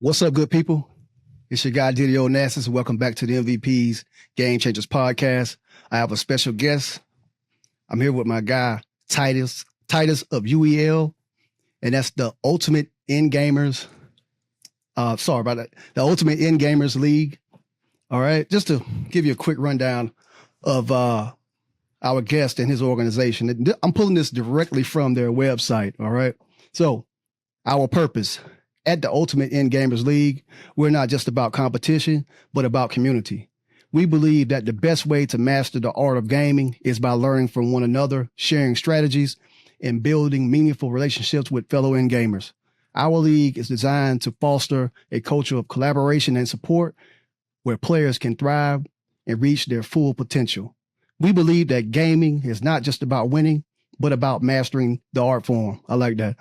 What's up, good people? It's your guy, Diddy Onassis. Welcome back to the MVP's Game Changers podcast. I have a special guest. I'm here with my guy, Titus of UEL, and that's the ultimate EndGamers. Sorry about that. The ultimate EndGamers League. All right. Just to give you a quick rundown of our guest and his organization. I'm pulling this directly from their website. All right. So our purpose at the Ultimate EndGamers League, we're not just about competition, but about community. We believe that the best way to master the art of gaming is by learning from one another, sharing strategies, and building meaningful relationships with fellow EndGamers. Our league is designed to foster a culture of collaboration and support where players can thrive and reach their full potential. We believe that gaming is not just about winning, but about mastering the art form. I like that.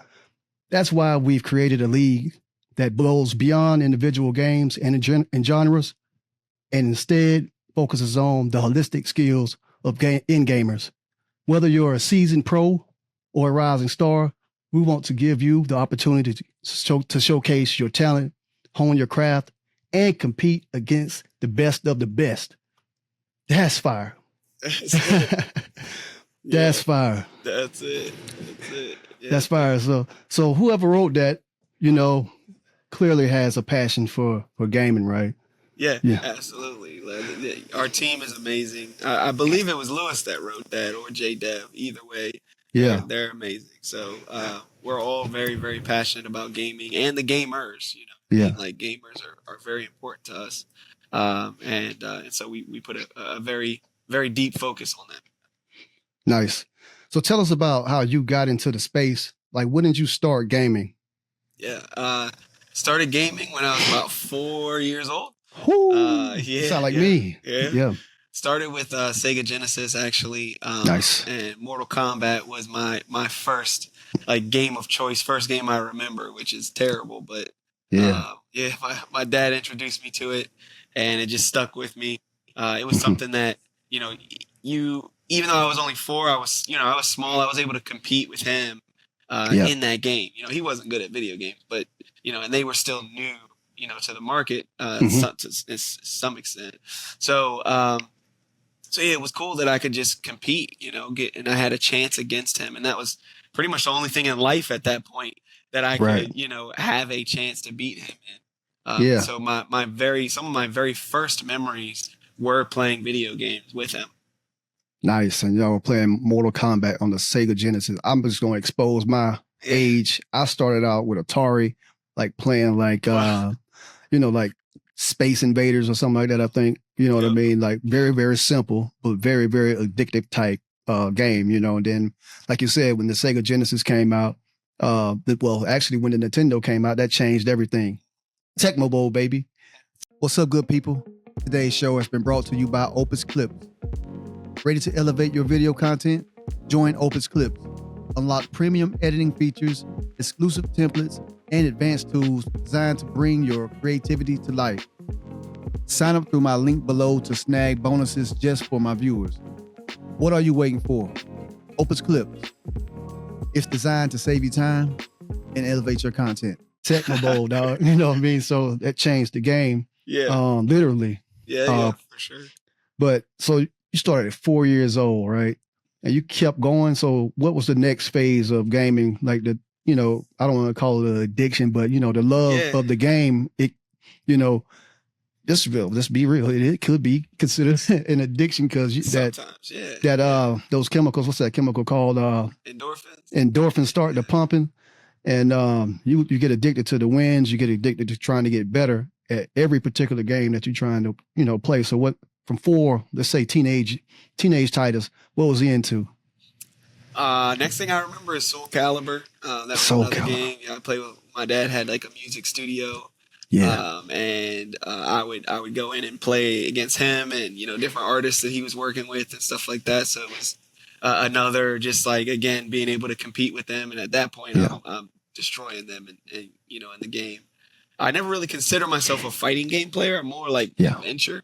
That's why we've created a league that goes beyond individual games and genres and instead focuses on the holistic skills of EndGamers. Whether you're a seasoned pro or a rising star, we want to give you the opportunity to showcase your talent, hone your craft, and compete against the best of the best. That's fire. That's fire. That's it. That's it. Yeah. That's fire. So whoever wrote that, clearly has a passion for gaming, right? Yeah, absolutely. Our team is amazing. I believe it was Lewis that wrote that, or J Dev. Either way, they're amazing. So we're all very, very passionate about gaming and the gamers. Gamers are very important to us, and so we put a very, very deep focus on that. Nice. So tell us about how you got into the space. Like, when did you start gaming? Yeah, started gaming when I was about 4 years old. Sound like me. Yeah. Started with Sega Genesis, actually. Nice. And Mortal Kombat was my first game of choice, first game I remember, which is terrible, but my dad introduced me to it, and it just stuck with me. It was something that even though I was only 4, I was small. I was able to compete with him in that game. He wasn't good at video games, but and they were still new, to the market to some extent. So it was cool that I could just compete, and I had a chance against him, and that was pretty much the only thing in life at that point that I could, have a chance to beat him in. So some of my very first memories were playing video games with him. Nice. And y'all were playing Mortal Kombat on the Sega Genesis. I'm just going to expose my age. I started out with Atari, playing like Space Invaders or something like that, I think. You know what I mean? Like very, very simple, but very, very addictive type game, And then, like you said, when the Sega Genesis came out, actually when the Nintendo came out, that changed everything. Tecmo Bowl, baby. What's up, good people? Today's show has been brought to you by Opus Clips. Ready to elevate your video content? Join Opus Clips. Unlock premium editing features, exclusive templates, and advanced tools designed to bring your creativity to life. Sign up through my link below to snag bonuses just for my viewers. What are you waiting for? Opus Clips. It's designed to save you time and elevate your content. Tecmo Bowl, dog. You know what I mean? So that changed the game. Yeah. Literally. Yeah, for sure. But so you started at 4 years old, right? And you kept going. So what was the next phase of gaming? Like I don't want to call it an addiction, but the love of the game, let's be real. It could be considered an addiction because those chemicals, what's that chemical called? Endorphins. Endorphins start to pumping. And you get addicted to the wins. You get addicted to trying to get better at every particular game that you're trying to, play. So what, from 4, let's say teenage Titus, what was he into? Next thing I remember is Soul Calibur. That was another game. I played with, my dad had a music studio. And I would go in and play against him and, different artists that he was working with and stuff like that. So it was another, just again, being able to compete with them. And at that point, I'm destroying them and in the game. I never really consider myself a fighting game player. I'm more adventure.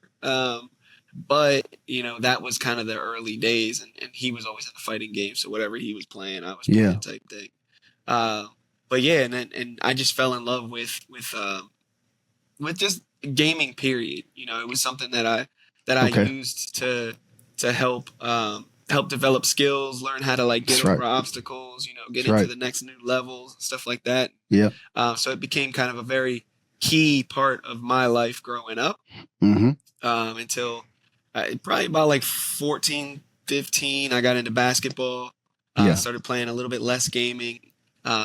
But, that was kind of the early days, and he was always in the fighting game. So whatever he was playing, I was playing type thing. But yeah, and I just fell in love with with just gaming. Period. You know, it was something that I Okay. used to help develop skills, learn how to like get That's over right. obstacles. You know, get That's into right. the next new levels, stuff like that. Yeah. So it became kind of a very key part of my life growing up Mm-hmm. until probably about like 14, 15. I got into basketball. Yeah. Started playing a little bit less gaming.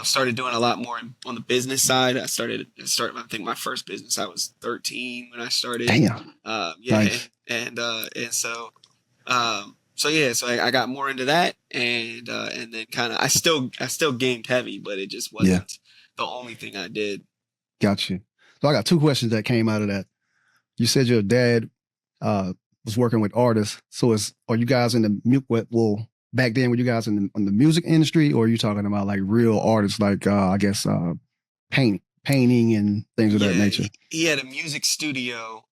Started doing a lot more on the business side. I think my first business, I was 13 when I started. Damn. Yeah. Nice. And so I got more into that, and then kind of I still gamed heavy, but it just wasn't the only thing I did. Gotcha. So I got two questions that came out of that. You said your dad was working with artists. So are you guys in the back then were you guys in the music industry, or are you talking about like real artists like I guess painting and things of that nature? He had a music studio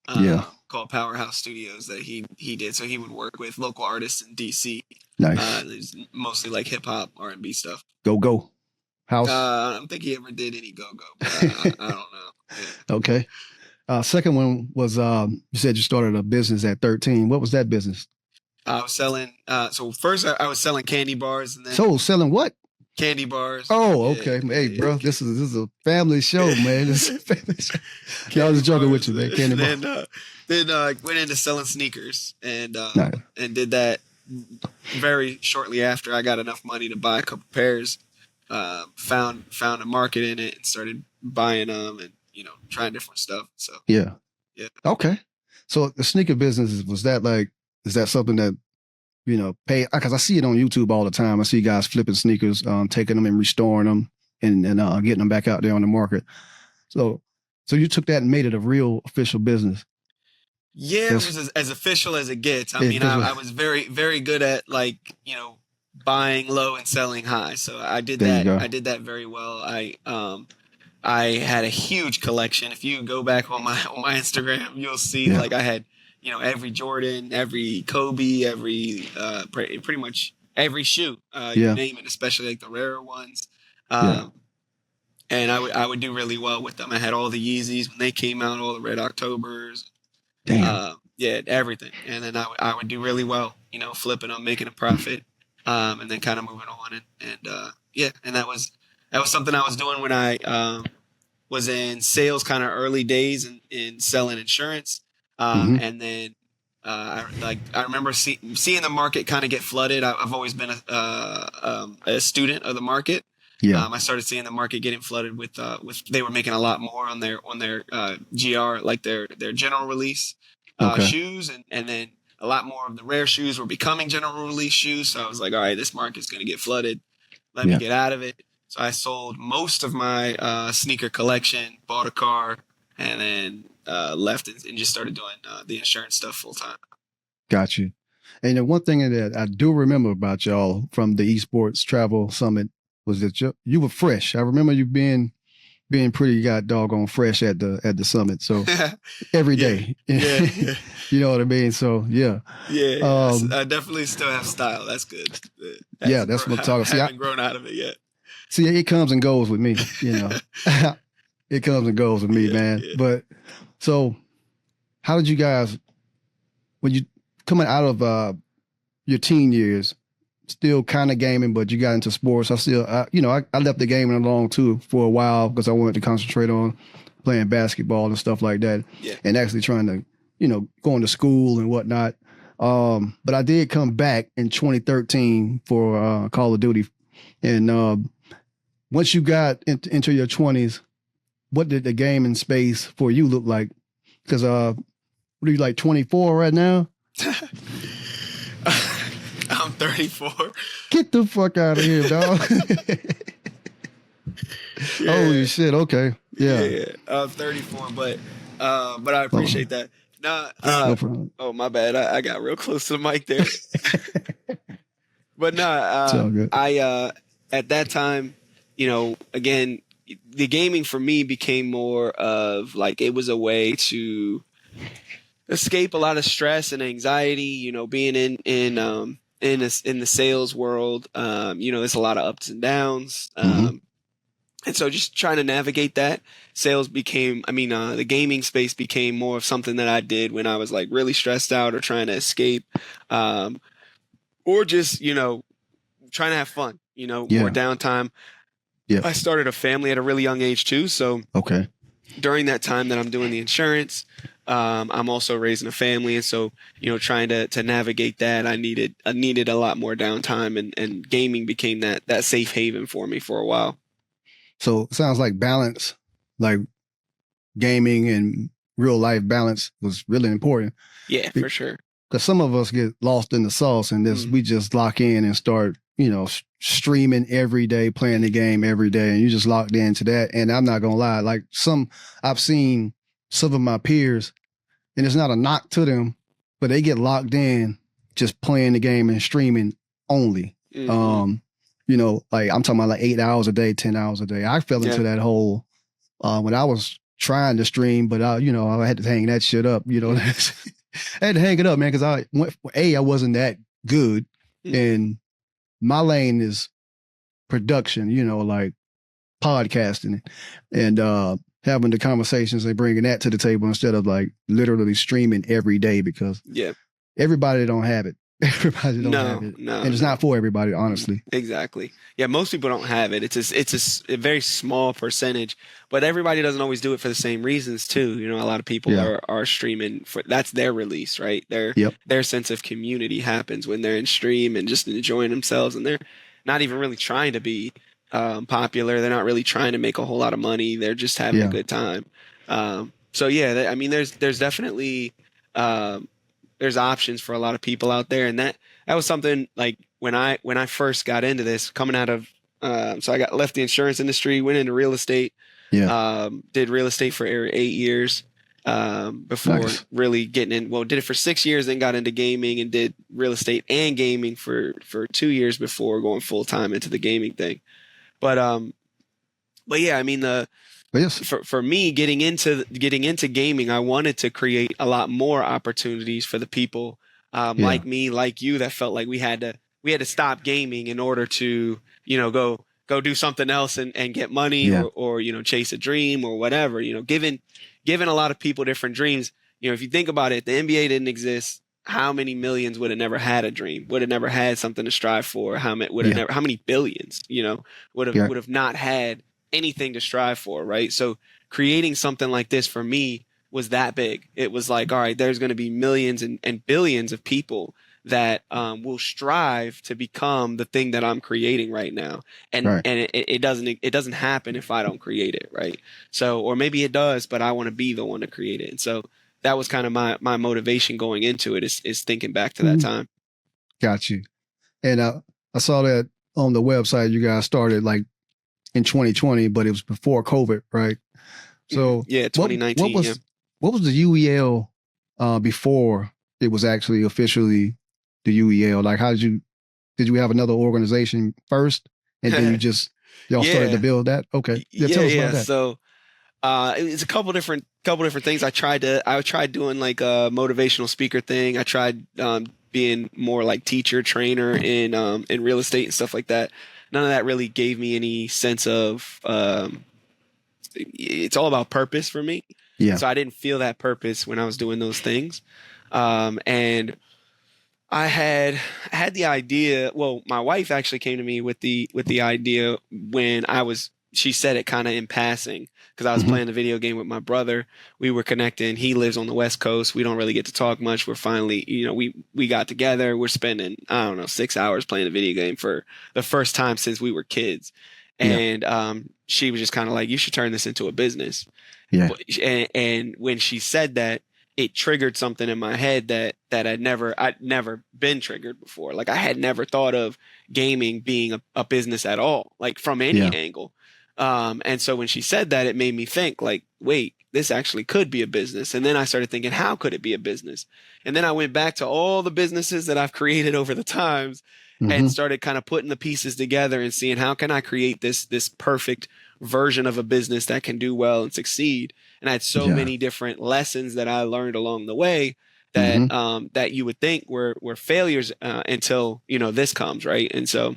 called Powerhouse Studios that he did. So he would work with local artists in DC. Nice. It was mostly like hip hop, R&B stuff. Go house. I don't think he ever did any go-go, but I don't know. Yeah. Okay. Second one was you said you started a business at 13. What was that business? I was selling. So first I was selling candy bars, and then selling what? Candy bars. Oh, okay. Hey, bro, this is a family show, man. This is a family show. I was joking with you, man. Candy bars. Then went into selling sneakers, and Nice. and did that very shortly after I got enough money to buy a couple pairs. Found a market in it and started buying them and trying different stuff. So yeah. Okay. So the sneaker business is that something that pay? Because I see it on YouTube all the time. I see guys flipping sneakers, taking them and restoring them and getting them back out there on the market. So you took that and made it a real official business. Yeah, it was as official as it gets. I mean, I was very, very good at buying low and selling high. So I did that. I did that very well. I had a huge collection. If you go back on my Instagram, you'll see like I had every Jordan, every Kobe, every pretty much every shoe. You name it, especially like the rarer ones. And I would do really well with them. I had all the Yeezys when they came out, all the Red Octobers. Damn. Everything. And then I would do really well, flipping them, making a profit, and then kind of moving on. And that was something I was doing when I was in sales, kind of early days in selling insurance. And then I remember seeing the market kind of get flooded. I've always been a student of the market. Yeah. I started seeing the market getting flooded with they were making a lot more on their GR, like their general release shoes, and then a lot more of the rare shoes were becoming general release shoes. So I was like, all right, this market's going to get flooded. Let me get out of it. So I sold most of my sneaker collection, bought a car, and then left and just started doing the insurance stuff full time. Got you. And the one thing that I do remember about y'all from the Esports Travel Summit was that you were fresh. I remember you being pretty doggone fresh at the summit. So every day, you know what I mean. So I definitely still have style. That's good. That's what I'm talking about. I haven't grown out of it yet. See, it comes and goes with me. It comes and goes with me, man. Yeah. But so, how did you guys, when you coming out of your teen years? Still kind of gaming, but you got into sports. I left the gaming alone too for a while because I wanted to concentrate on playing basketball and stuff like that, and actually trying to, going to school and whatnot. But I did come back in 2013 for Call of Duty, and once you got into your 20s, what did the gaming space for you look like? Because what are you, like 24 right now? I'm 34. Get the fuck out of here, dog. Holy shit. Okay. Yeah. I'm 34, but I appreciate that. No problem. Oh, my bad. I got real close to the mic there. But I at that time, again, the gaming for me became more of like it was a way to escape a lot of stress and anxiety, being in the sales world. There's a lot of ups and downs. And so just trying to navigate that, the gaming space became more of something that I did when I was like really stressed out or trying to escape, um, or just, trying to have fun, more Yeah. downtime. Yeah. I started a family at a really young age too. So Okay. during that time that I'm doing the insurance, I'm also raising a family. And so, trying to navigate that, I needed a lot more downtime, and gaming became that safe haven for me for a while. So it sounds like balance, like gaming and real life balance was really important. Yeah, for sure. Because some of us get lost in the sauce and we just lock in and start, streaming every day, playing the game every day, and you just locked into that. And I'm not gonna lie, like I've seen some of my peers, and it's not a knock to them, but they get locked in just playing the game and streaming only. Like I'm talking about like 8 hours a day, 10 hours a day. I fell into that hole when I was trying to stream, but I had to hang that shit up. I had to hang it up, man, because I wasn't that good, and my lane is production, like podcasting and having the conversations and bringing that to the table instead of like literally streaming every day, because everybody don't have it. Everybody don't have it. No, and it's not for everybody, honestly. Exactly. Yeah, most people don't have it. It's a very small percentage, but everybody doesn't always do it for the same reasons too. A lot of people are streaming that's their release, right? Their sense of community happens when they're in stream and just enjoying themselves, and they're not even really trying to be popular. They're not really trying to make a whole lot of money. They're just having a good time. So yeah, there's definitely there's options for a lot of people out there. And that was something like when I first got into this, coming out of, so I left the insurance industry, went into real estate, did real estate for 8 years, before really getting in, did it for 6 years, then got into gaming and did real estate and gaming for 2 years before going full time into the gaming thing. But yeah, for me getting into gaming, I wanted to create a lot more opportunities for the people like me, like you, that felt like we had to stop gaming in order to go do something else and get money or chase a dream or whatever. Giving a lot of people different dreams. If you think about it, the NBA didn't exist. How many millions would have never had a dream? Would have never had something to strive for? How many billions? Would have not had anything to strive for, right? So creating something like this for me was that big. It was like, all right, there's going to be millions and billions of people that will strive to become the thing that I'm creating right now, and it doesn't happen if I don't create it, right? So, or maybe it does, but I want to be the one to create it, and so that was kind of my motivation going into it, is thinking back to that time. Got you. And I saw that on the website you guys started like in 2020, but it was before COVID, right? So 2019. What was the UEL before it was actually officially the UEL? Like, did you have another organization first, and then y'all started to build that? Okay, tell us about that. So it's a couple different things. I tried doing like a motivational speaker thing. I tried being more like teacher, trainer in real estate and stuff like that. None of that really gave me any sense of, it's all about purpose for me. Yeah. So I didn't feel that purpose when I was doing those things. And I had the idea. Well, my wife actually came to me with the idea when she said it kind of in passing, because I was playing the video game with my brother. We were connecting. He lives on the West Coast. We don't really get to talk much. We're finally, we got together. We're spending, 6 hours playing a video game for the first time since we were kids. And she was just kind of like, you should turn this into a business. Yeah. And when she said that, it triggered something in my head that I'd never been triggered before. Like, I had never thought of gaming being a business at all, like from any angle. And so when she said that, it made me think like, wait, this actually could be a business. And then I started thinking, how could it be a business? And then I went back to all the businesses that I've created over the times and started kind of putting the pieces together and seeing how can I create this perfect version of a business that can do well and succeed. And I had so many different lessons that I learned along the way that that you would think were failures until this comes, right? And so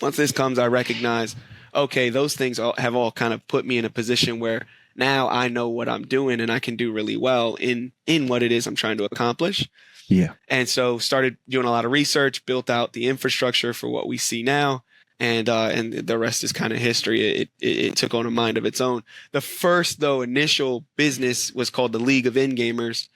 once this comes, I recognize, okay, those things have all kind of put me in a position where now I know what I'm doing and I can do really well in what it is I'm trying to accomplish. Yeah. And so started doing a lot of research, built out the infrastructure for what we see now. And the rest is kind of history. It took on a mind of its own. The first, though, initial business was called the League of EndGamers,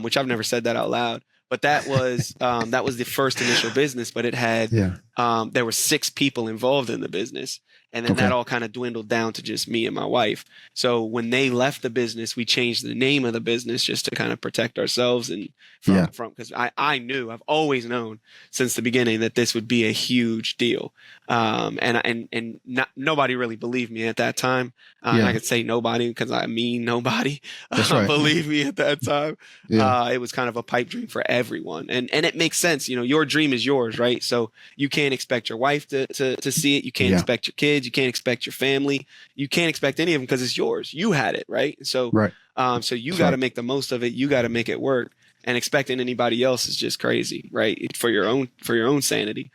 which I've never said that out loud. But that was the first initial business. But it had there were 6 people involved in the business, and then that all kind of dwindled down to just me and my wife. So when they left the business, we changed the name of the business just to kind of protect ourselves and from because I've always known since the beginning that this would be a huge deal. And nobody really believed me at that time. I could say nobody because I mean nobody believed me at that time. It was kind of a pipe dream for everyone, and it makes sense. You know, your dream is yours, right? So you can't expect your wife to see it. You can't expect your kids. You can't expect your family. You can't expect any of them because it's yours. You had it, right? So so you got to make the most of it. You got to make it work. And expecting anybody else is just crazy, right? For your own sanity.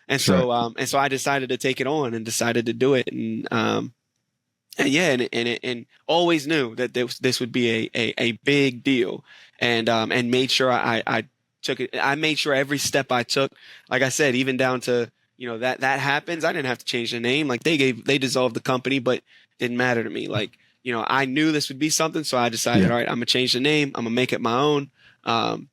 And so I decided to take it on and decided to do it, and always knew that this would be a big deal, and made sure I took it. I made sure every step I took, like I said, even down to that happens. I didn't have to change the name. Like they dissolved the company, but it didn't matter to me. Like I knew this would be something, so I decided, all right, I'm gonna change the name. I'm gonna make it my own. And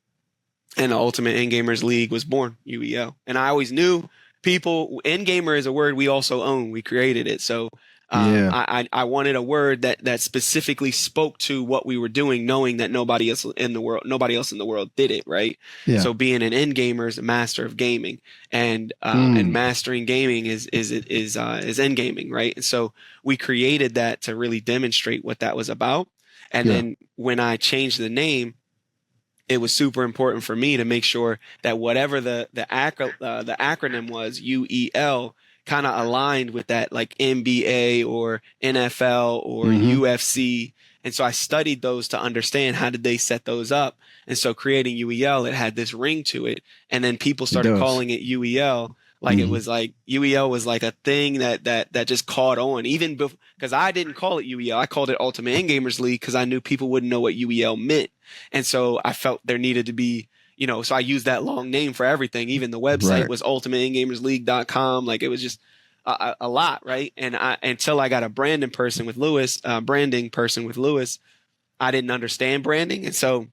the Ultimate EndGamers League was born, UEL. And I always knew EndGamer is a word we also own. We created it. So I wanted a word that specifically spoke to what we were doing, knowing that nobody else in the world did it, right? So being an EndGamer is a master of gaming, and mastering gaming is endgaming, right? And so we created that to really demonstrate what that was about. And then when I changed the name, it was super important for me to make sure that whatever the acronym was, UEL, kind of aligned with that, like NBA or NFL or UFC. And so I studied those to understand how did they set those up. And so creating UEL, it had this ring to it. And then people started calling it UEL. Like it was like UEL was like a thing that just caught on, even because I didn't call it UEL. I called it Ultimate EndGamers League because I knew people wouldn't know what UEL meant. And so I felt there needed to be, so I used that long name for everything. Even the website was ultimateendgamersleague.com. Like it was just a lot, right? And until I got a branding person with Lewis, I didn't understand branding. And so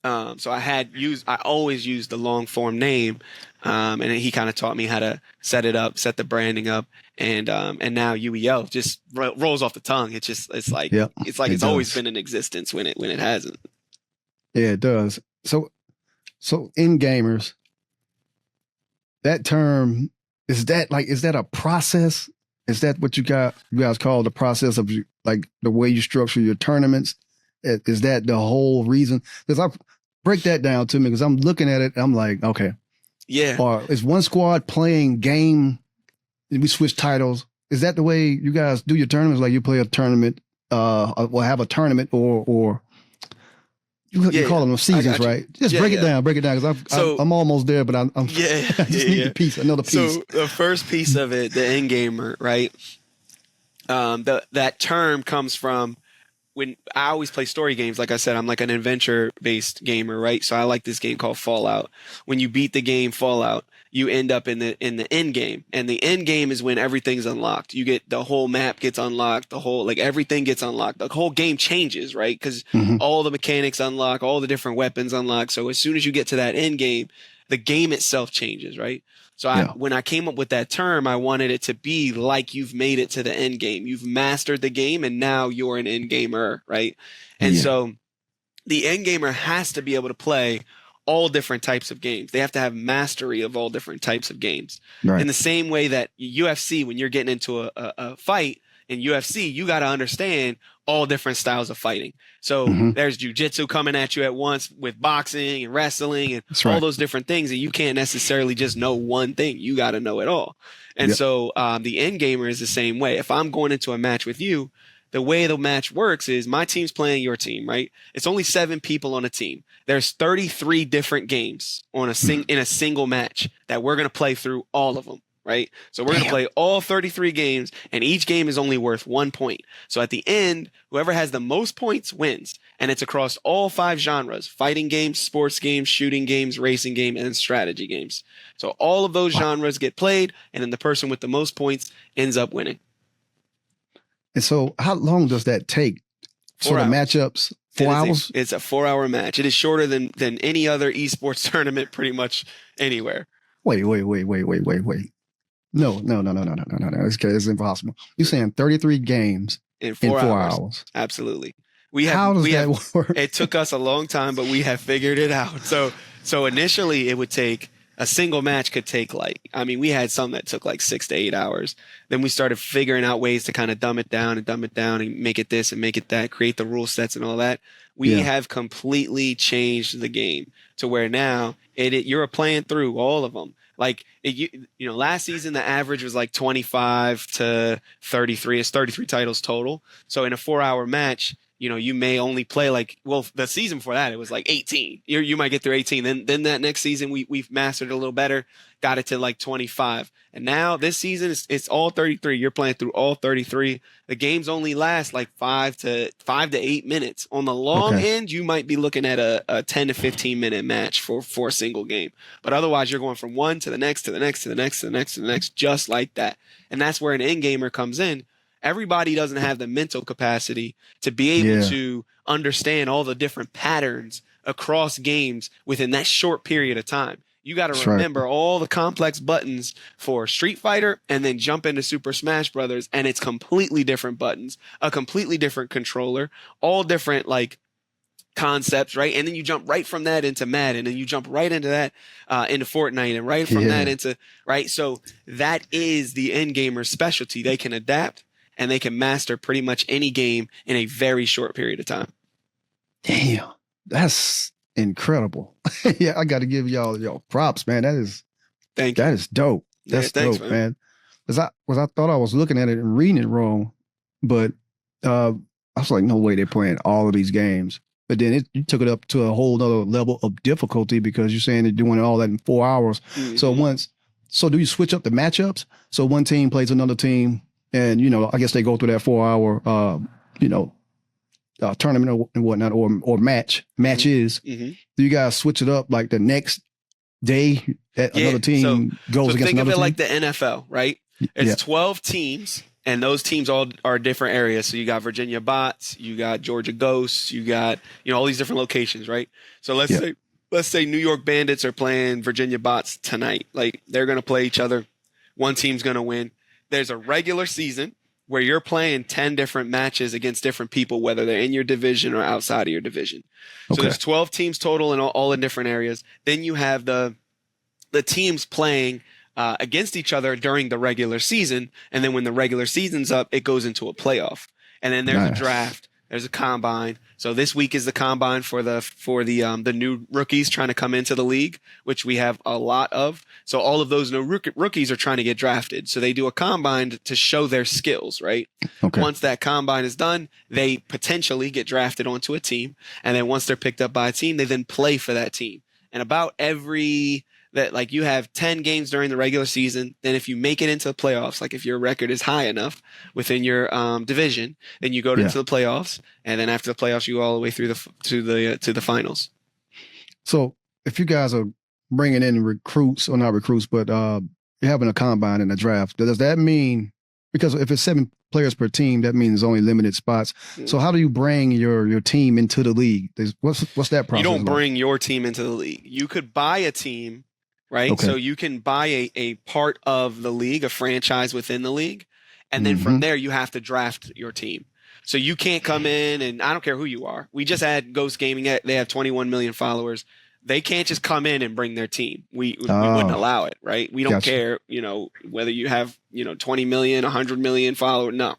so I always used the long form name, and he kind of taught me how to set it up, set the branding up, and now UEL just rolls off the tongue. It's like it's always been in existence when it hasn't. Yeah, it does. So EndGamers, that term, is that a process? Is that what you guys call the process of like the way you structure your tournaments? Is that the whole reason? Because I break that down to me, because I'm looking at it, I'm like, okay, or is one squad playing game? We switch titles. Is that the way you guys do your tournaments? Like you play a tournament, or have a tournament, or you call them seasons, right? Just break it down, because I'm almost there, but I'm I just need a piece, another piece. So the first piece of it, the EndGamer, right? That term comes from when I always play story games. Like I said, I'm like an adventure-based gamer, right? So I like this game called Fallout. When you beat the game Fallout, you end up in the end game, and the end game is when everything's unlocked. You get the whole map gets unlocked, everything gets unlocked. The whole game changes, right? Because all the mechanics unlock, all the different weapons unlock. So as soon as you get to that end game, the game itself changes, right? So when I came up with that term, I wanted it to be like you've made it to the end game. You've mastered the game, and now you're an end gamer, right? And so the end gamer has to be able to play all different types of games. They have to have mastery of all different types of games. Right. In the same way that UFC, when you're getting into a fight in UFC, you got to understand all different styles of fighting. So there's jiu-jitsu coming at you at once with boxing and wrestling and all those different things, and you can't necessarily just know one thing. You got to know it all. And so the end gamer is the same way. If I'm going into a match with you, the way the match works is my team's playing your team, right? It's only 7 people on a team. There's 33 different games in a single match that we're going to play through all of them. right? So we're going to play all 33 games, and each game is only worth 1 point. So at the end, whoever has the most points wins. And it's across all 5 genres: fighting games, sports games, shooting games, racing game, and strategy games. So all of those genres get played, and then the person with the most points ends up winning. And so how long does that take? 4 the hours. Matchups, 4 hours? It's a 4-hour match. It is shorter than any other esports tournament pretty much anywhere. Wait. No. It's impossible. You're saying 33 games in 4 hours. Absolutely. How does that work? It took us a long time, but we have figured it out. So initially it would take a single match could take we had some that took 6 to 8 hours. Then we started figuring out ways to kind of dumb it down and make it this and make it that, create the rule sets and all that. We have completely changed the game to where now you're playing through all of them. Last season, the average was 25 to 33. It's 33 titles total. So in a 4-hour match, you may only play the season before that, it was 18. You might get through 18. Then that next season, we've mastered it a little better, got it to 25. And now this season, it's all 33. You're playing through all 33. The games only last 5 to 8 minutes. On the long end, you might be looking at a 10 to 15 minute match for a single game. But otherwise, you're going from one to the next, to the next, to the next, to the next, to the next, just like that. And that's where an end gamer comes in. Everybody doesn't have the mental capacity to be able to understand all the different patterns across games within that short period of time. You got to remember all the complex buttons for Street Fighter and then jump into Super Smash Brothers, and it's completely different buttons, a completely different controller, all different concepts, right? And then you jump right from that into Madden, and then you jump right into that into Fortnite, and right from that into So that is the end gamer's specialty. They can adapt and they can master pretty much any game in a very short period of time. Damn, that's incredible. Yeah, I got to give y'all props, man. That is dope. That's dope, man. Because I thought I was looking at it and reading it wrong, but I was like, no way they're playing all of these games. But then you took it up to a whole other level of difficulty because you're saying they're doing all that in 4 hours. Mm-hmm. So do you switch up the matchups? So one team plays another team, and I guess they go through that 4-hour tournament and whatnot, or matches. Mm-hmm. Do you guys switch it up the next day another team goes against another team? Think of it like the NFL, right? It's 12 teams, and those teams all are different areas. So you got Virginia Bots, you got Georgia Ghosts, you got all these different locations, right? So let's say New York Bandits are playing Virginia Bots tonight. They're going to play each other. One team's going to win. There's a regular season where you're playing 10 different matches against different people, whether they're in your division or outside of your division. So there's 12 teams total in all in different areas. Then you have the teams playing against each other during the regular season. And then when the regular season's up, it goes into a playoff. And then there's a draft. There's a combine. So this week is the combine for the new rookies trying to come into the league, which we have a lot of. So all of those new rookies are trying to get drafted. So they do a combine to show their skills, right? Okay. Once that combine is done, they potentially get drafted onto a team. And then once they're picked up by a team, they then play for that team. And about you have 10 games during the regular season. Then if you make it into the playoffs, if your record is high enough within your division, then you go into the playoffs, and then after the playoffs, you go all the way through to the finals. So if you guys are bringing in recruits, or not recruits, but you're having a combine and a draft, does that mean, because if it's 7 players per team, that means only limited spots. Mm-hmm. So how do you bring your team into the league? What's that process? You don't bring your team into the league. You could buy a team. Right. Okay. So you can buy a part of the league, a franchise within the league. And then from there, you have to draft your team. So you can't come in, and I don't care who you are. We just had Ghost Gaming. They have 21 million followers. They can't just come in and bring their team. We wouldn't allow it. Right. We don't care, whether you have, 20 million, 100 million followers. No.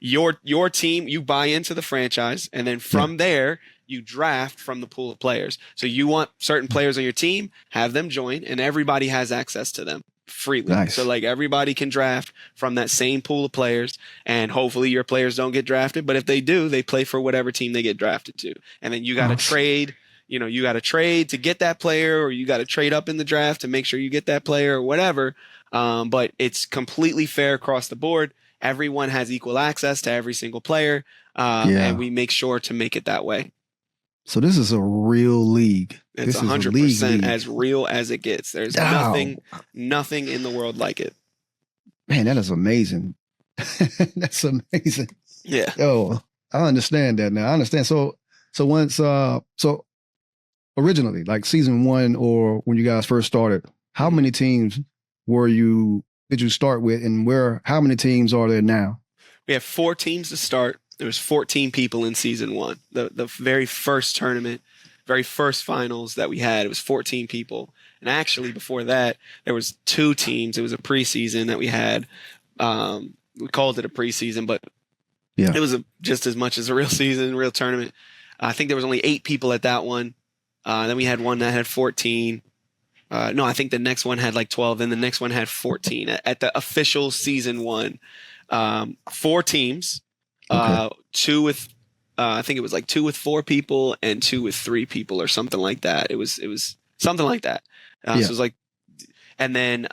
Your team, you buy into the franchise. And then from there, you draft from the pool of players. So you want certain players on your team, have them join, and everybody has access to them freely. Nice. So everybody can draft from that same pool of players, and hopefully your players don't get drafted. But if they do, they play for whatever team they get drafted to. And then you got to trade, you got to trade to get that player, or you got to trade up in the draft to make sure you get that player or whatever. But it's completely fair across the board. Everyone has equal access to every single player. And we make sure to make it that way. So this is a real league. It's 100% as real as it gets. There's nothing in the world like it. Man, that is amazing. That's amazing. Yeah. Oh, I understand that now. I understand. So once, so originally, like season 1 or when you guys first started, how many teams did you start with, and how many teams are there now? We have 4 teams to start. There was 14 people in season 1. The very first tournament, very first finals that we had, it was 14 people. And actually before that, there was 2 teams. It was a preseason that we had. We called it a preseason, but it was just as much as a real season, real tournament. I think there was only 8 people at that one. Then we had one that had 14. No, I think the next one had like 12. Then the next one had 14 at the official season 1. 4 teams. Okay. 2 with, I think it was like 2 with 4 people and 2 with 3 people or something like that. It was something like that. So it was like, and then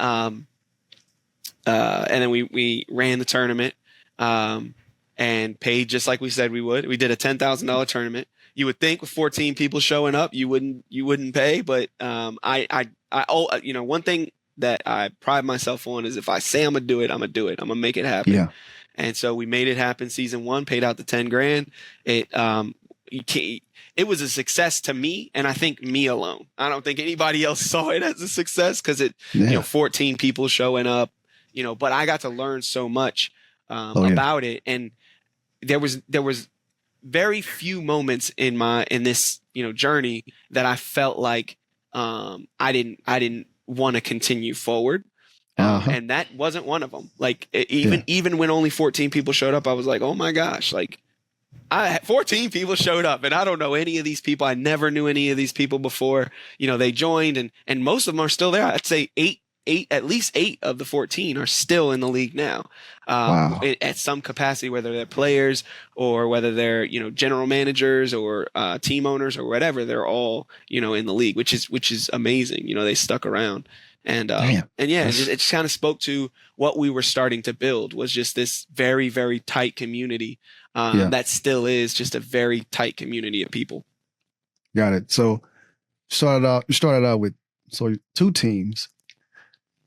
we ran the tournament, and paid just like we said we would. We did a $10,000 tournament. You would think with 14 people showing up, you wouldn't pay, but one thing that I pride myself on is if I say I'm gonna do it, I'm gonna do it. I'm gonna make it happen. Yeah. And so we made it happen. Season 1, paid out the $10,000. It was a success to me, and I think me alone. I don't think anybody else saw it as a success because 14 people showing up, but I got to learn so much about it. And there was very few moments in this journey that I felt like I didn't want to continue forward. And that wasn't one of them. Like even when only 14 people showed up, I was like, oh my gosh, like 14 people showed up, and I don't know any of these people. I never knew any of these people before. They joined, and most of them are still there. I'd say at least 8 of the 14 are still in the league now, at some capacity, whether they're players or whether they're general managers or team owners or whatever. They're all in the league, which is amazing. They stuck around. And it just kind of spoke to what we were starting to build, was just this very, very tight community that still is just a very tight community of people. Got it. So you started out with 2 teams.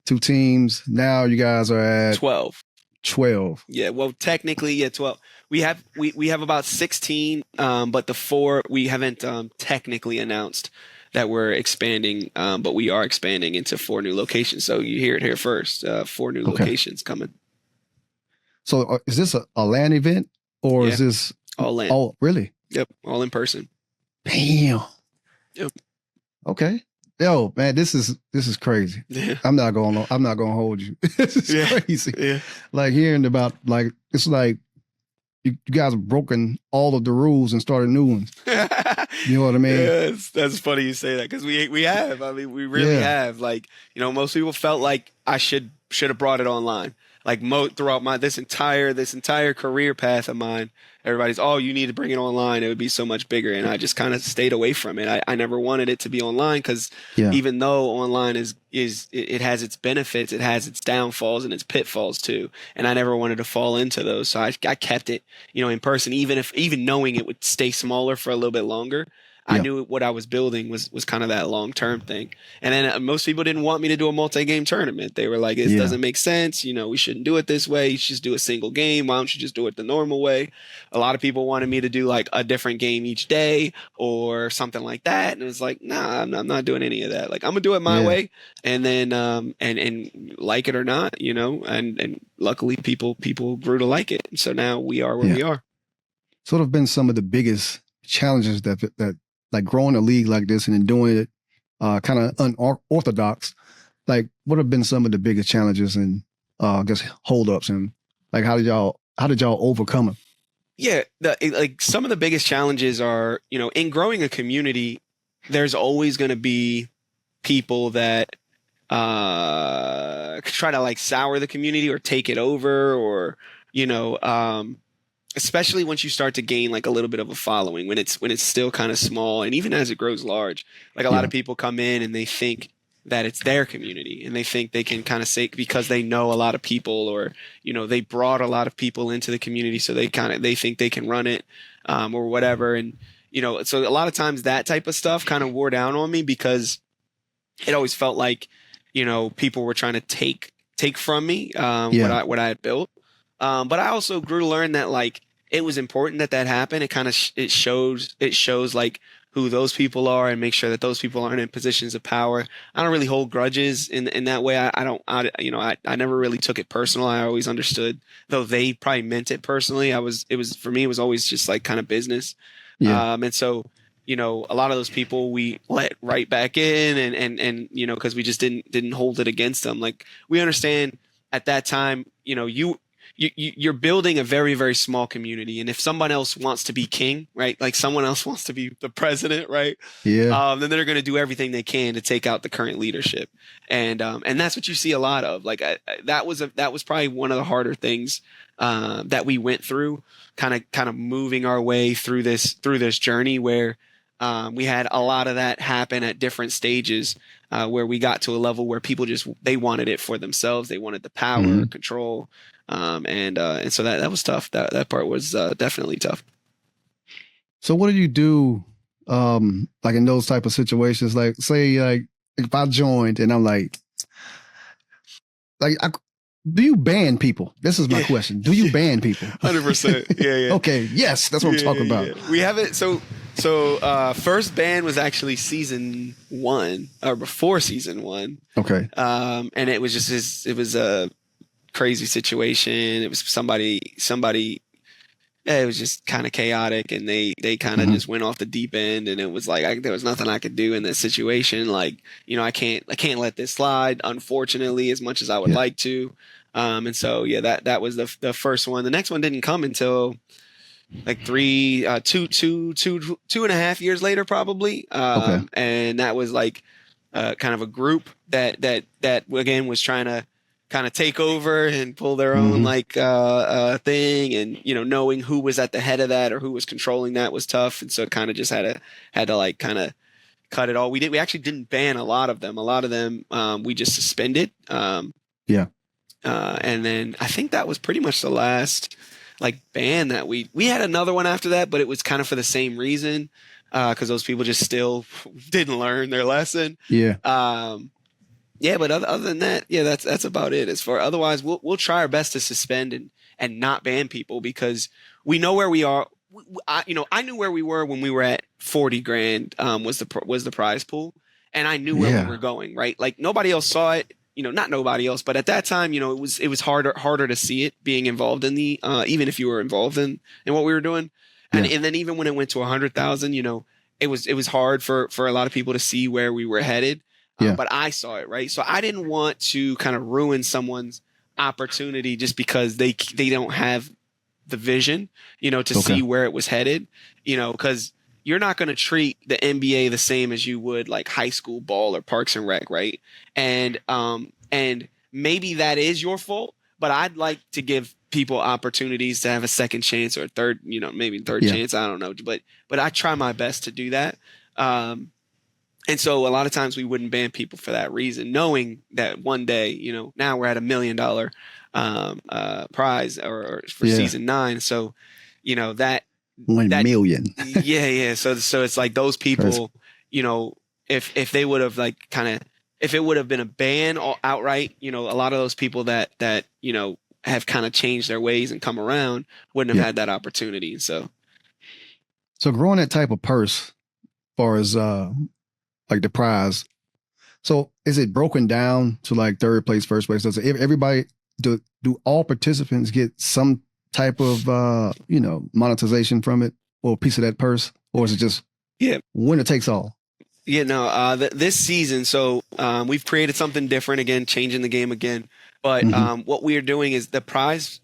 2 teams. Now you guys are at 12. 12. Yeah. Well, technically, 12. We have about 16, but the 4 we haven't technically announced that we're expanding, but we are expanding into 4 new locations. So you hear it here first. 4 new locations coming. So is this a LAN event, or is this all LAN? Oh, really? Yep, all in person. Damn. Yep. Okay. Yo, man, this is crazy. Yeah. I'm not gonna hold you. This is crazy. Yeah. Like hearing about it's like you guys have broken all of the rules and started new ones. You know what I mean? Yeah, that's funny you say that, because we have. I mean, we really have. Like, most people felt like I should have brought it online. Like throughout this entire career path of mine, everybody's, you need to bring it online. It would be so much bigger. And I just kind of stayed away from it. I never wanted it to be online, because even though online it has its benefits, it has its downfalls and its pitfalls too. And I never wanted to fall into those. So I kept it, in person, even knowing it would stay smaller for a little bit longer. I knew what I was building was kind of that long-term thing. And then most people didn't want me to do a multi-game tournament. They were like, it doesn't make sense. We shouldn't do it this way. You should just do a single game. Why don't you just do it the normal way? A lot of people wanted me to do like a different game each day or something like that. And it was like, nah, I'm not doing any of that. Like, I'm going to do it my way. And then, and like it or not, and luckily people grew to like it. And so now we are where we are. So what have been some of the biggest challenges that like growing a league like this and then doing it kind of unorthodox? Like, what have been some of the biggest challenges and just holdups, and like how did y'all overcome them? Yeah, like some of the biggest challenges are, in growing a community, there's always going to be people that try to like sour the community or take it over, or especially once you start to gain like a little bit of a following, when it's still kind of small, and even as it grows large, like a lot of people come in and they think that it's their community, and they think they can kind of say, because they know a lot of people, or they brought a lot of people into the community, so they think they can run it, or whatever. And so a lot of times that type of stuff kind of wore down on me, because it always felt like people were trying to take from me what I had built. But I also grew to learn that like it was important that happened. It kind of it shows like who those people are, and make sure that those people aren't in positions of power. I don't really hold grudges in that way. I never really took it personal. I always understood, though they probably meant it personally. For me, it was always just like kind of business. Yeah. And so, a lot of those people we let right back in, and because we just didn't hold it against them. Like, we understand at that time, you're building a very, very small community. And if someone else wants to be king, right? Like someone else wants to be the president, right? Yeah. Then they're going to do everything they can to take out the current leadership. And that's what you see a lot of. Like that was probably one of the harder things that we went through, kind of moving our way through this journey, where we had a lot of that happen at different stages, where we got to a level where people they wanted it for themselves. They wanted the power, control. And so that was tough. That part was definitely tough. So what do you do, like in those type of situations? Like, say, like if I joined and I'm like, do you ban people? This is my question. Do you ban people? 100%. Yeah. Okay. Yes, that's what I'm talking about. Yeah. We have it. So first ban was actually season 1, or before season 1. Okay. And it was just it was a crazy situation. It was somebody. It was just kind of chaotic, and they kind of just went off the deep end, and it was like there was nothing I could do in this situation. Like, I can't let this slide, unfortunately, as much as I would like to. And so that was the first one. The next one didn't come until like 2.5 years later, probably. Okay. And that was like kind of a group that again was trying to kind of take over and pull their own thing, and knowing who was at the head of that or who was controlling that was tough. And so it kind of just had to like kind of cut it all. We actually didn't ban a lot of them. We just suspended. And then I think that was pretty much the last like ban that we had. Another one after that, but it was kind of for the same reason, because those people just still didn't learn their lesson. But other than that, that's about it. As far otherwise, we'll try our best to suspend and not ban people, because we know where we are. I knew where we were when we were at 40 grand was the prize pool, and I knew where we were going. Right, like nobody else saw it. Not nobody else, but at that time, it was harder to see it being involved in the even if you were involved in what we were doing, and then even when it went to 100,000, it was hard for a lot of people to see where we were headed. But I saw it, right? So I didn't want to kind of ruin someone's opportunity just because they don't have the vision, to see where it was headed, because you're not going to treat the NBA the same as you would like high school ball or Parks and Rec, right? And maybe that is your fault, but I'd like to give people opportunities to have a second chance or a third, maybe third chance. I don't know, but I try my best to do that. And so a lot of times we wouldn't ban people for that reason, knowing that one day, now we're at $1 million prize or for season 9. So, that 1 million. So it's like those people, if they would have like if it would have been a ban outright, a lot of those people that have kind of changed their ways and come around wouldn't have had that opportunity. So growing that type of purse, as far as like the prize. So is it broken down to like third place, first place? Does everybody do all participants get some type of monetization from it, or a piece of that purse, or is it just winner takes all? This season, so we've created something different again, changing the game again. But what we are doing is the prize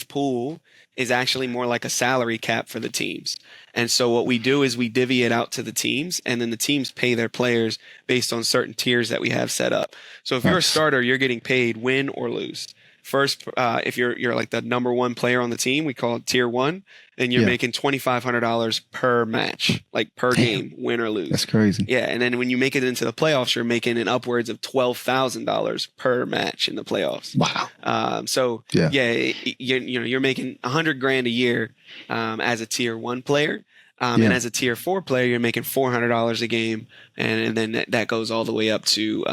pool is actually more like a salary cap for the teams. And so what we do is we divvy it out to the teams, and then the teams pay their players based on certain tiers that we have set up. So if you're a starter, you're getting paid win or lose. first, if you're like the number one player on the team, we call it tier 1, then you're making $2,500 per match, like per game, win or lose. That's crazy. Yeah, and then when you make it into the playoffs, you're making an upwards of $12,000 per match in the playoffs. Wow. So you're making $100,000 a year as a tier 1 player. And as a tier 4 player, you're making $400 a game, and then that goes all the way up to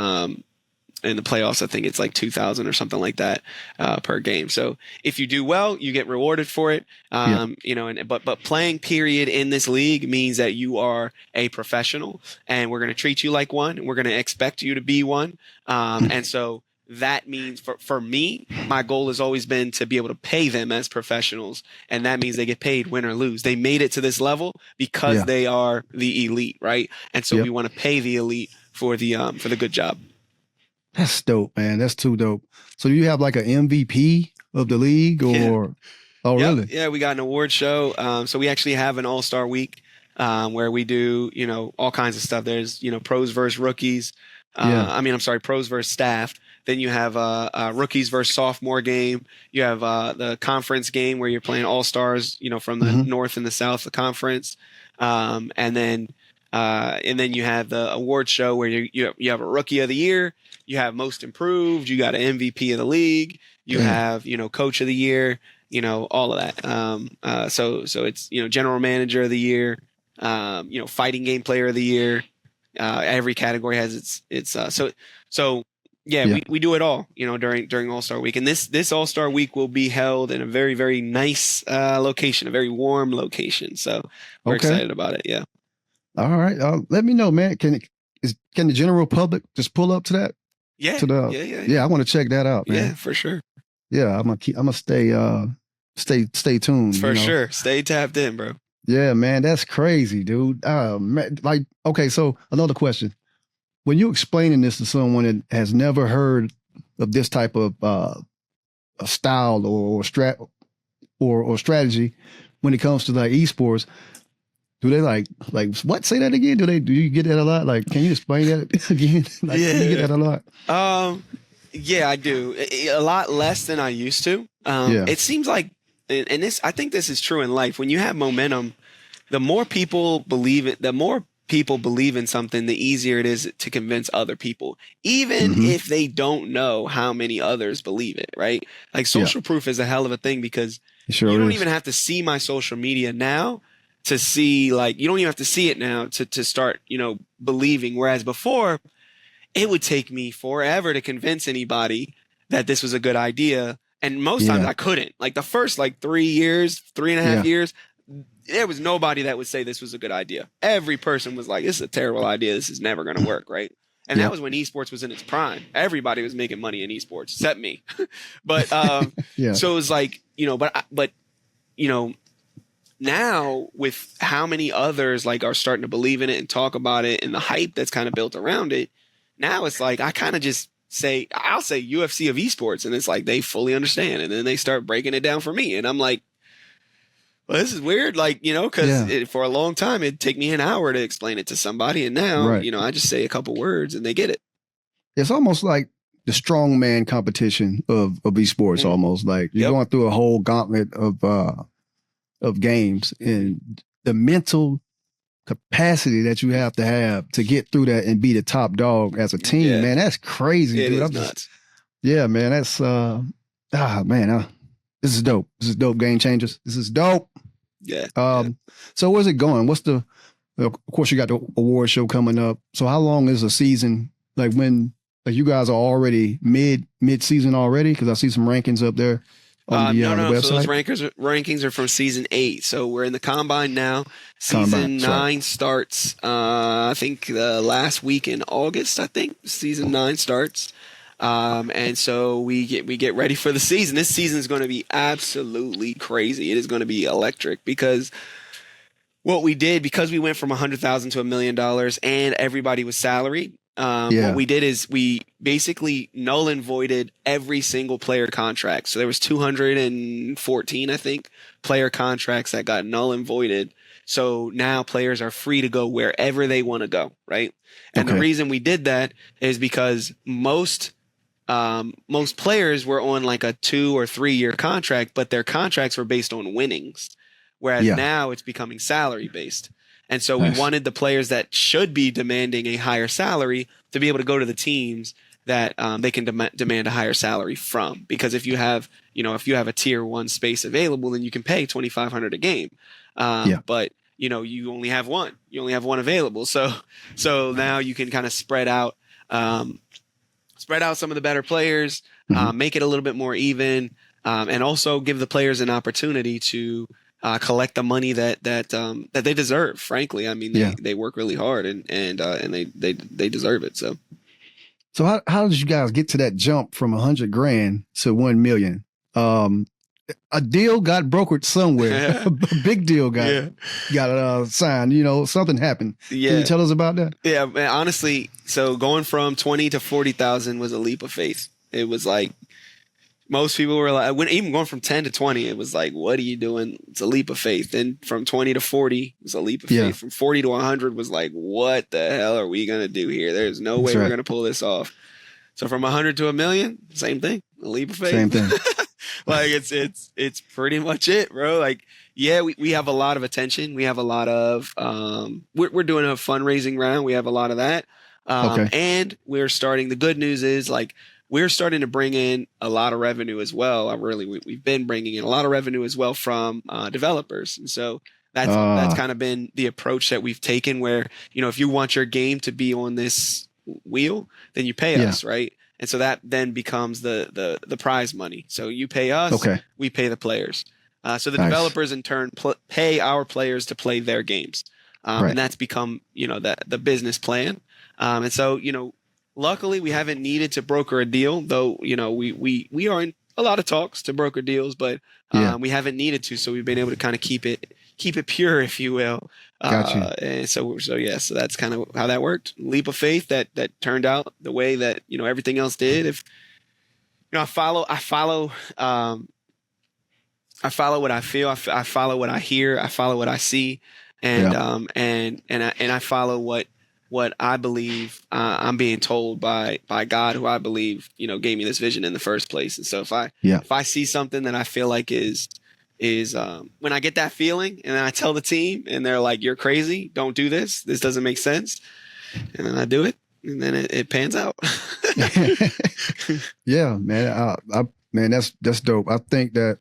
in the playoffs. I think it's like 2,000 or something like that per game. So if you do well, you get rewarded for it. But playing period in this league means that you are a professional, and we're going to treat you like one. And we're going to expect you to be one. And so that means for me, my goal has always been to be able to pay them as professionals. And that means they get paid win or lose. They made it to this level because they are the elite, right? And so we want to pay the elite for the good job. That's dope, man. That's too dope. So do you have like an MVP of the league or? Oh, really? Yeah, we got an award show. So we actually have an all-star week where we do, all kinds of stuff. There's, pros versus rookies. Pros versus staff. Then you have rookies versus sophomore game. You have the conference game where you're playing all stars, from the north and the south of the conference. And then you have the award show where you have a rookie of the year, you have most improved, you got an MVP of the league, you have coach of the year, all of that. So it's general manager of the year, fighting game player of the year. Every category has its we do it all, during All-Star Week. And this All-Star Week will be held in a very, very nice location, a very warm location. So we're excited about it. Yeah. All right. Let me know, man. Can the general public just pull up to that? Yeah. Yeah. I want to check that out, man. Yeah, for sure. Yeah. I'm gonna stay tuned. For sure. Stay tapped in, bro. Yeah, man. That's crazy, dude. So another question. When you're explaining this to someone that has never heard of this type of a style or strategy when it comes to like esports, do they like what? Say that again. Do you get that a lot? Like, can you explain that again? Do you get that a lot? Yeah, I do. A lot less than I used to. It seems like, and I think this is true in life. When you have momentum, the more people believe it, the more people believe in something, the easier it is to convince other people, even if they don't know how many others believe it, right? Like social proof is a hell of a thing because you don't even have to see my social media now to see, like, you don't even have to see it now to start, believing. Whereas before, it would take me forever to convince anybody that this was a good idea. And most times I couldn't. Like the first 3.5 years, there was nobody that would say this was a good idea. Every person was like, this is a terrible idea. This is never going to work, right? And that was when esports was in its prime. Everybody was making money in esports, except me. But so it was like, now with how many others are starting to believe in it and talk about it and the hype that's kind of built around it, now it's like I kind of just I'll say UFC of esports, and it's like they fully understand, and then they start breaking it down for me, and I'm like, well, this is weird, because for a long time it'd take me an hour to explain it to somebody, and now I just say a couple words and they get it. It's almost like the strongman competition of esports, almost like you're going through a whole gauntlet of games, and the mental capacity that you have to get through that and be the top dog as a team, man, that's crazy, dude. Is nuts. Yeah, man, that's this is dope. This is dope. Game Changers. This is dope. Yeah. So where's it going? Of course you got the award show coming up. So how long is a season? Like when you guys are already mid season already? Because I see some rankings up there. On the website. So those rankings are from season 8. So we're in the combine now. Season 9 starts, I think the last week in August. I think season 9 starts, and so we get ready for the season. This season is going to be absolutely crazy. It is going to be electric because what we did, because we went from $100,000 to $1 million, and everybody was salaried. What we did is we basically null and voided every single player contract. So there was 214, I think, player contracts that got null and voided. So now players are free to go wherever they want to go, right? And the reason we did that is because most most players were on like a 2 or 3 year contract, but their contracts were based on winnings. Whereas now it's becoming salary based. And so we wanted the players that should be demanding a higher salary to be able to go to the teams that they can demand a higher salary from. Because if you have, if you have a tier 1 space available, then you can pay $2,500 a game. But you only have one. You only have one available. So now you can kind of spread out some of the better players, make it a little bit more even, and also give the players an opportunity to collect the money that they deserve. Frankly, I mean, they work really hard and they deserve it. So how did you guys get to that jump from $100,000 to 1 million? A deal got brokered somewhere. A big deal got signed. Something happened. Yeah. Can you tell us about that? Yeah, man, honestly, so going from 20 to 40,000 was a leap of faith. It was like most people were like, even going from 10 to 20, it was like, what are you doing? It's a leap of faith. And from 20 to 40 was a leap of faith. From 40 to 100 was like, what the hell are we going to do here? There's no way we're going to pull this off. So from 100 to 1 million, same thing, a leap of faith. Same thing. Like it's pretty much it, bro. Like, yeah, we have a lot of attention. We have a lot of, we're doing a fundraising round. We have a lot of that. And the good news is like, we're starting to bring in a lot of revenue as well. We've been bringing in a lot of revenue as well from developers. And so that's kind of been the approach that we've taken where, if you want your game to be on this wheel, then you pay us, right? And so that then becomes the prize money. So you pay us, we pay the players. So the developers in turn pay our players to play their games. And that's become, the business plan. And so, luckily, we haven't needed to broker a deal, though, we are in a lot of talks to broker deals, but we haven't needed to. So we've been able to kind of keep it pure, if you will. And so that's kind of how that worked. Leap of faith that turned out the way that, everything else did. If, I follow what I feel. I follow what I hear. I follow what I see. And I follow what I believe I'm being told by God, who I believe, gave me this vision in the first place. And so if I see something that I feel like is when I get that feeling and then I tell the team and they're like, you're crazy, don't do this. This doesn't make sense. And then I do it and then it pans out. Yeah, man. Man, that's dope. I think that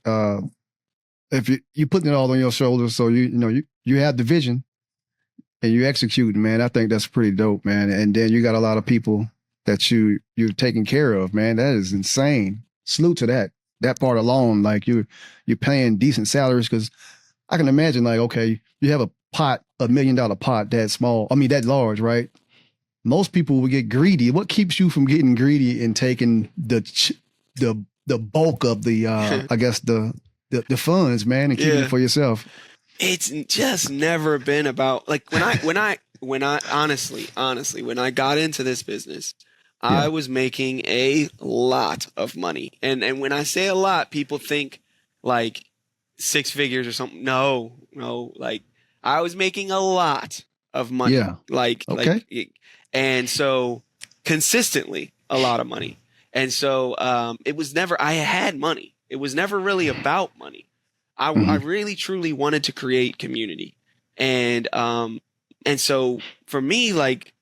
if you putting it all on your shoulders, so you have the vision and you execute, man, I think that's pretty dope, man. And then you got a lot of people that you're taking care of, man. That is insane. Salute to that part alone. Like you're paying decent salaries, because I can imagine, like, okay, you have a $1 million pot that large, right? Most people will get greedy. What keeps you from getting greedy and taking the bulk of the I guess the funds, man, and keeping it for yourself? It's just never been about, like, when I honestly, when I got into this business, I was making a lot of money. And when I say a lot, people think like 6 figures or something. No, like I was making a lot of money. Yeah. Like, and so consistently a lot of money. And so it was never, I had money. It was never really about money. I really truly wanted to create community. And so for me, like,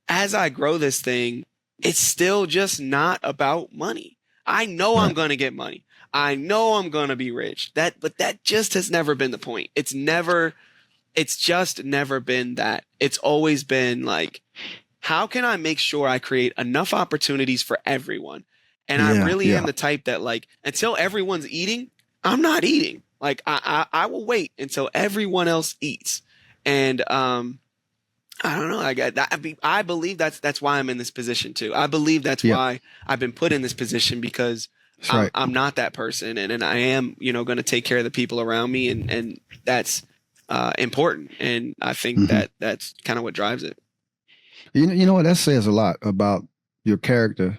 as I grow this thing, it's still just not about money. I know I'm going to get money. I know I'm going to be rich. But that just has never been the point. It's just never been that. It's always been like, how can I make sure I create enough opportunities for everyone? And I really am the type that, like, until everyone's eating, I'm not eating. Like, I will wait until everyone else eats. And I don't know. I believe that's why I'm in this position too. I believe that's why I've been put in this position, because I'm not that person, and I am, going to take care of the people around me, and that's important. And I think that's kind of what drives it. You know what? That says a lot about your character.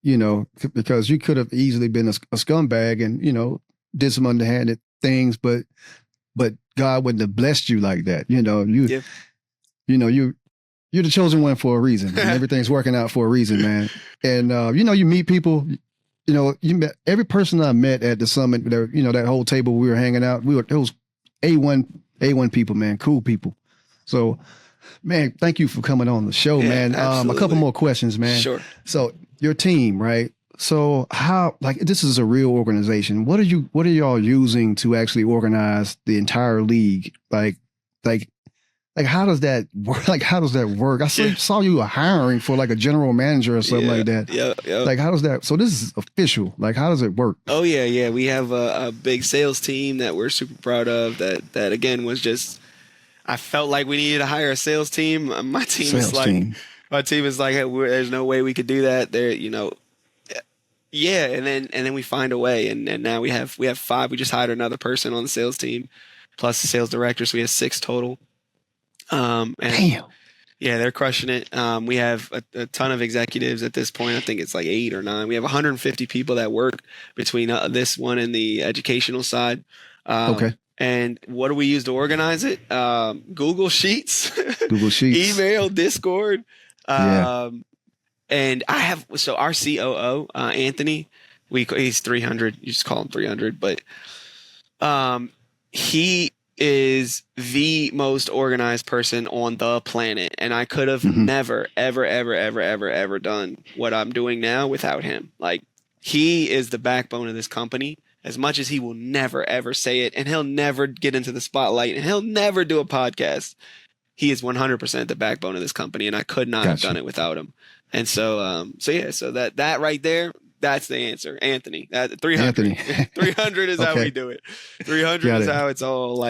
Because you could have easily been a scumbag and did some underhanded things, but God wouldn't have blessed you like that. you're the chosen one for a reason, and everything's working out for a reason, man. And you meet people. You met every person I met at the summit. That whole table we were hanging out. It was A1 people, man, cool people. So, man, thank you for coming on the show, man. A couple more questions, man. Sure. So your team, right? So how, this is a real organization. What are y'all using to actually organize the entire league? How does that work? How does that work? I saw you hiring for a general manager or something like that. Yeah. How does that? So this is official. How does it work? Oh yeah. We have a big sales team that we're super proud of. That again was just. I felt like we needed to hire a sales team. My team is like, hey, there's no way we could do that. Yeah, and then we find a way, and now we have 5. We just hired another person on the sales team, plus the sales director, so we have 6 total. Damn. Yeah, they're crushing it. We have a ton of executives at this point. I think it's 8 or 9. We have 150 people that work between this one and the educational side. Okay. And what do we use to organize it? Google Sheets, email, Discord. And I have, so our COO, Anthony, he's 300. You just call him 300, but he is the most organized person on the planet. And I could have never, ever done what I'm doing now without him. He is the backbone of this company. As much as he will never, ever say it, and he'll never get into the spotlight, and he'll never do a podcast, he is 100% the backbone of this company, and I could not have done it without him. And so that right there, that's the answer. Anthony, 300. 300 is how we do it. 300 is how it's all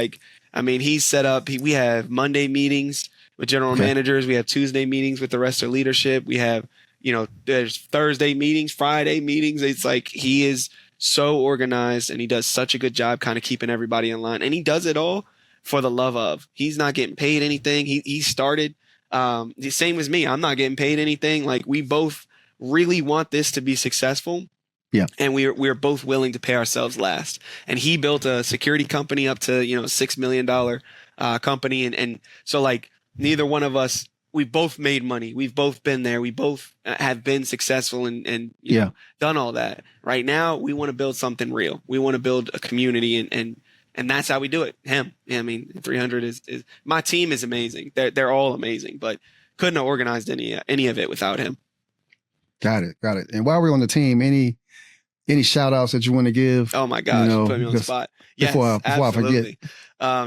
he's set up. We have Monday meetings with general managers. We have Tuesday meetings with the rest of leadership. We have, there's Thursday meetings, Friday meetings. It's he is so organized, and he does such a good job kind of keeping everybody in line, and he does it all for the love of. He's not getting paid anything. He started the same as me. I'm not getting paid anything. We both really want this to be successful. Yeah. And we're both willing to pay ourselves last. And he built a security company up to, $6 million company. And so neither one of us, we both made money. We've both been there. We both have been successful and done all that. Right now, we want to build something real. We want to build a community, and that's how we do it. 300 is my team is amazing. They're all amazing, but couldn't have organized any of it without him. Got it. And while we're on the team, any shout outs that you want to give? Oh my gosh, put me on the spot. Yes, before I forget.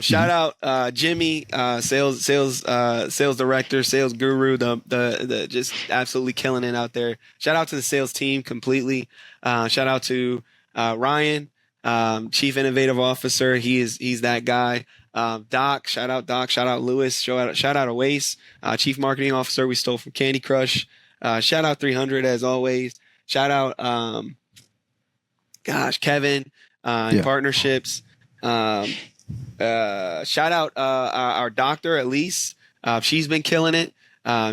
Shout out Jimmy, sales director, sales guru, the just absolutely killing it out there. Shout out to the sales team completely. Shout out to Ryan, chief innovative officer. He's that guy. Doc, shout out Doc. Shout out Lewis. Shout out Oasis, chief marketing officer. We stole from Candy Crush. Shout out 300 as always. Shout out Kevin in partnerships. Shout out our doctor, Elise. She's been killing it.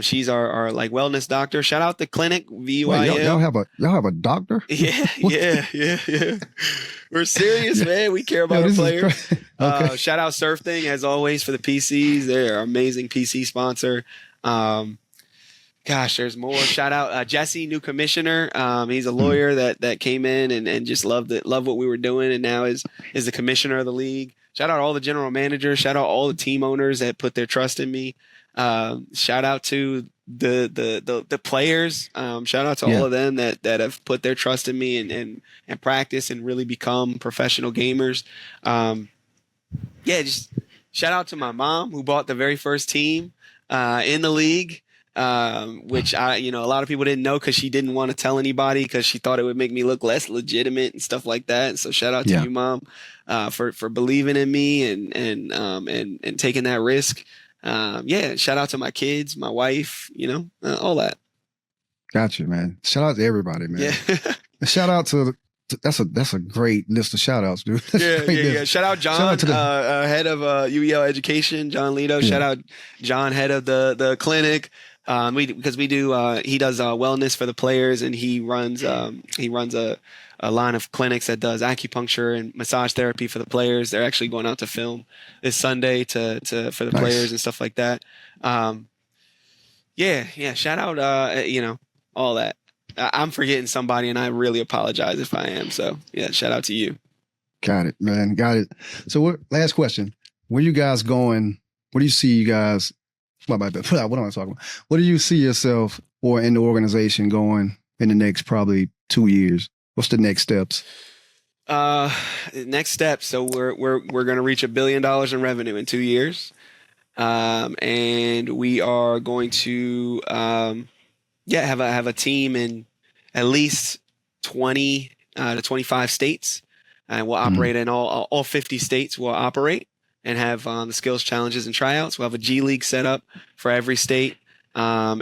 She's our wellness doctor. Shout out the clinic, VUIL. Wait, y'all have a doctor? Yeah. We're serious, man. We care about our players. Shout out Surf Thing as always for the PCs. They're our amazing PC sponsor. There's more. Shout out Jesse, new commissioner. He's a lawyer that came in and just loved what we were doing, and now is the commissioner of the league. Shout out all the general managers. Shout out all the team owners that put their trust in me. Shout out to the players. Shout out to all of them that have put their trust in me and practice and really become professional gamers. Just shout out to my mom who bought the very first team in the league. Which a lot of people didn't know because she didn't want to tell anybody because she thought it would make me look less legitimate and stuff like that. So shout out to you, Mom, for believing in me and taking that risk. Shout out to my kids, my wife, all that. Gotcha, man. Shout out to everybody, man. Yeah. Shout out to that's a great list of shout outs, dude. Yeah. Shout out John, shout out head of UEL education, John Lito. Shout out John, head of the clinic. He does wellness for the players, and he runs a line of clinics that does acupuncture and massage therapy for the players. They're actually going out to film this Sunday for the players and stuff like that. Yeah, shout out, all that. I'm forgetting somebody, and I really apologize if I am. So yeah, shout out to you. Got it, man. Got it. So last question. Where you guys going? What do you see you guys? What am I talking about? What do you see yourself or in the organization going in the next probably 2 years? What's the next steps? Next step. So we're going to reach $1 billion in revenue in 2 years. And we are going to, have a team in at least 20 to 25 states. And we'll operate in all 50 states. We'll operate and have the skills challenges and tryouts. We'll have a G League set up for every state, and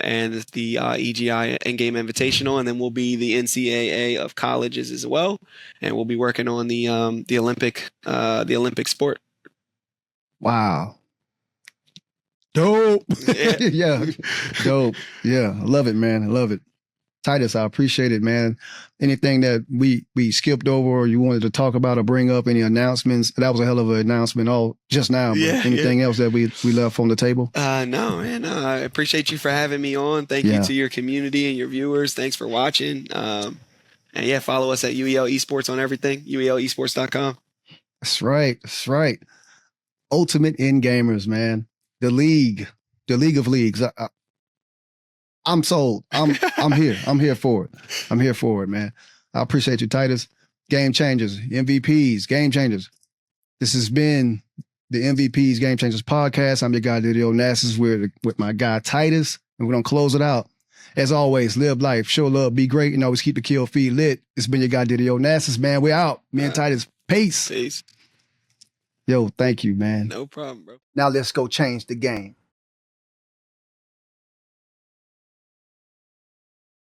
the EGI Endgame Invitational, and then we'll be the NCAA of colleges as well. And we'll be working on the Olympic sport. Wow. Dope. Yeah. Dope. Yeah. I love it, man. I love it. Titus, I appreciate it, man. Anything that we skipped over or you wanted to talk about or bring up, any announcements? That was a hell of an announcement all just now. But anything else that we left on the table? No, man. I appreciate you for having me on. Thank you to your community and your viewers. Thanks for watching. And follow us at UEL Esports on everything, uelesports.com. That's right. That's right. Ultimate EndGamers, man. The league of leagues. I'm sold. I'm here. I'm here for it. I'm here for it, man. I appreciate you, Titus. Game changers, MVPs, game changers. This has been the MVPs Game Changers podcast. I'm your guy, Didio Nassus, with my guy, Titus, and we're going to close it out. As always, live life, show love, be great, and always keep the kill feed lit. It's been your guy, Didio Nassus, man. We're out. Me and Titus. Peace. Peace. Yo, thank you, man. No problem, bro. Now let's go change the game.